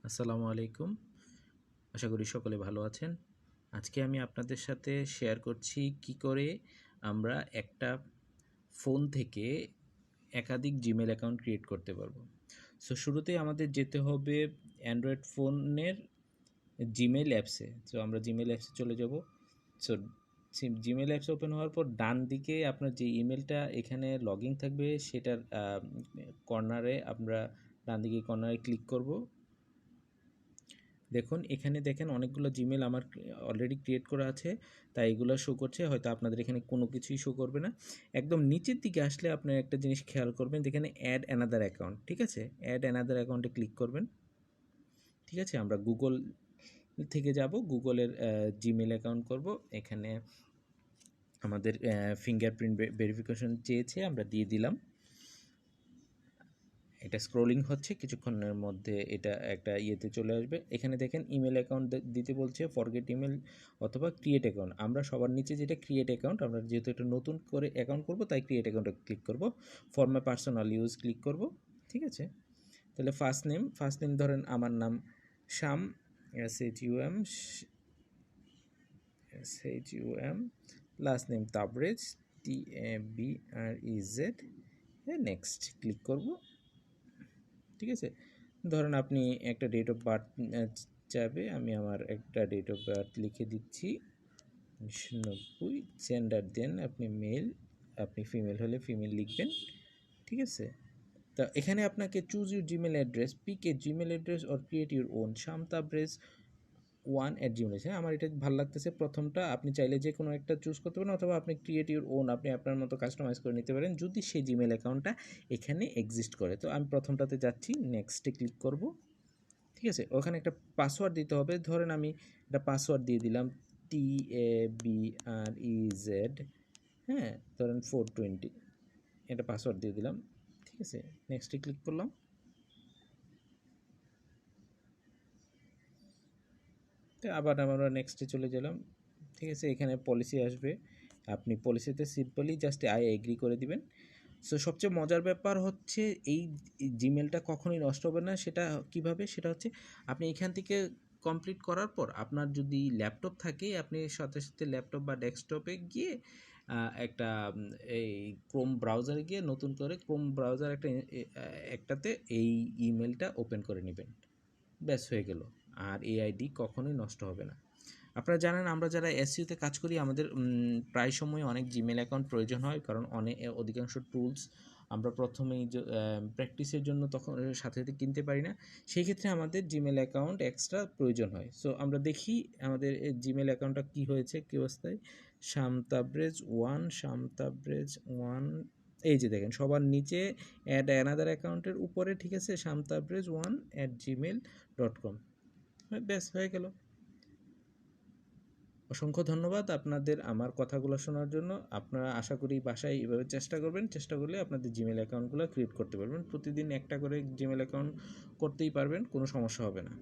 আসসালামু আলাইকুম। আশা করি সকলে ভালো আছেন। আজকে আমি আপনাদের সাথে শেয়ার করছি কি করে আমরা একটা ফোন থেকে একাধিক জিমেল অ্যাকাউন্ট ক্রিয়েট করতে পারবো। সো শুরুতেই আমাদের যেতে হবে অ্যান্ড্রয়েড ফোনের জিমেল অ্যাপসে। সো আমরা জিমেল অ্যাপসে চলে যাব। সো জিমেল অ্যাপস ওপেন হওয়ার পর ডান দিকে আপনার যে ইমেলটা এখানে লগইন থাকবে সেটার কর্নারে আমরা ডান দিকে কর্নারে ক্লিক করব। দেখুন এখানে দেখেন অনেকগুলো জিমেল আমার অলরেডি ক্রিয়েট করা আছে, তাই এগুলো শো করছে। হয়তো আপনাদের এখানে কোনো কিছুই শো করবে না। একদম নিচের দিকে আসলে আপনার একটা জিনিস খেয়াল করবেন, এখানে অ্যাড অ্যানাদার অ্যাকাউন্ট, ঠিক আছে? অ্যাড অ্যানাদার অ্যাকাউন্টে ক্লিক করবেন। ঠিক আছে, আমরা গুগল থেকে যাব, গুগলের জিমেল অ্যাকাউন্ট করব। এখানে আমাদের ফিঙ্গারপ্রিন্ট ভেরিফিকেশন চেয়েছে, আমরা দিয়ে দিলাম। এটা স্ক্রোলিং হচ্ছে, কিছুক্ষণের মধ্যে এটা একটা ইয়েতে চলে আসবে। এখানে দেখেন ইমেল অ্যাকাউন্ট দিতে বলছে, ফরগেট ইমেল অথবা ক্রিয়েট অ্যাকাউন্ট। আমরা সবার নিচে যেটা ক্রিয়েট অ্যাকাউন্ট, আমরা যেহেতু এটা নতুন করে অ্যাকাউন্ট করব তাই ক্রিয়েট অ্যাকাউন্টে ক্লিক করব। For my personal use click করব। ঠিক আছে, তাহলে ফার্স্ট নেম ধরেন আমার নাম শাম, SHUM, last name Tabrez, TABREZ। Next click করব। ঠিক আছে, ধরুন আপনি একটা ডেট অফ বার্থ চাইবে, আমি আমার একটা ডেট অফ বার্থ লিখে দিচ্ছি 90। জেন্ডার দেন আপনি মেল, আপনি ফিমেল হলে ফিমেল লিখবেন। ঠিক আছে, তা এখানে আপনাকে choose your Gmail address, pick a Gmail address or create your own shamtabrez1@gmail। হ্যাঁ, আমার এটা ভালো লাগতেছে প্রথমটা। আপনি চাইলে যে কোনো একটা চুজ করতে পারেন, অথবা আপনি ক্রিয়েট ইউর ওন, আপনি আপনার মতো কাস্টমাইজ করে নিতে পারেন যদি সেই জিমেল অ্যাকাউন্টটা এখানে এক্সিস্ট করে। তো আমি প্রথমটাতে যাচ্ছি, নেক্সটে ক্লিক করব। ঠিক আছে, ওখানে একটা পাসওয়ার্ড দিতে হবে। ধরেন আমি একটা পাসওয়ার্ড দিয়ে দিলাম TABREZ, হ্যাঁ, ধরেন 420, এটা পাসওয়ার্ড দিয়ে দিলাম। ঠিক আছে, নেক্সটে ক্লিক করলাম। তো আবার আমরা নেক্সটে চলে গেলাম। ঠিক আছে, এখানে পলিসি আসবে, আপনি পলিসিতে সিম্পলি জাস্ট আই এগ্রি করে দিবেন। সো সবচেয়ে মজার ব্যাপার হচ্ছে এই জিমেলটা কখনোই নষ্ট হবে না। সেটা কিভাবে? সেটা হচ্ছে আপনি এখান থেকে কমপ্লিট করার পর আপনার যদি ল্যাপটপ থাকে, আপনি সাথে সাথে ল্যাপটপ বা ডেস্কটপে গিয়ে একটা এই ক্রোম ব্রাউজারে গিয়ে নতুন করে ক্রোম ব্রাউজার একটাতে এই ইমেলটা ওপেন করে নেবেন। ব্যাস হয়ে গেল। আর এই আইডি কখনোই নষ্ট হবে না। আপনারা জানেন আমরা যারা এসইওতে কাজ করি আমাদের প্রায় সময় অনেক জিমেল অ্যাকাউন্ট প্রয়োজন হয়, কারণ অধিকাংশ টুলস আমরা প্রথমেই প্র্যাকটিসের জন্য তখন সাথে সাথে কিনতে পারি না। সেই ক্ষেত্রে আমাদের জিমেল অ্যাকাউন্ট এক্সট্রা প্রয়োজন হয়। সো আমরা দেখি আমাদের জিমেল অ্যাকাউন্টটা কী হয়েছে, কী অবস্থায়। শামতাবরেজ 1, এই যে দেখেন সবার নিচে অ্যাড অ্যানাদার অ্যাকাউন্টের উপরে, ঠিক আছে, shamtabrez1@gmail.com। ব্যাস হয়ে গেল। অসংখ্য ধন্যবাদ আপনাদের আমার কথাগুলো শোনার জন্য। আপনারা আশা করি বাসায় এভাবে চেষ্টা করবেন, চেষ্টা করলে আপনাদের জিমেল অ্যাকাউন্টগুলো ক্রিয়েট করতে পারবেন। প্রতিদিন একটা করে জিমেল অ্যাকাউন্ট করতেই পারবেন, কোনো সমস্যা হবে না।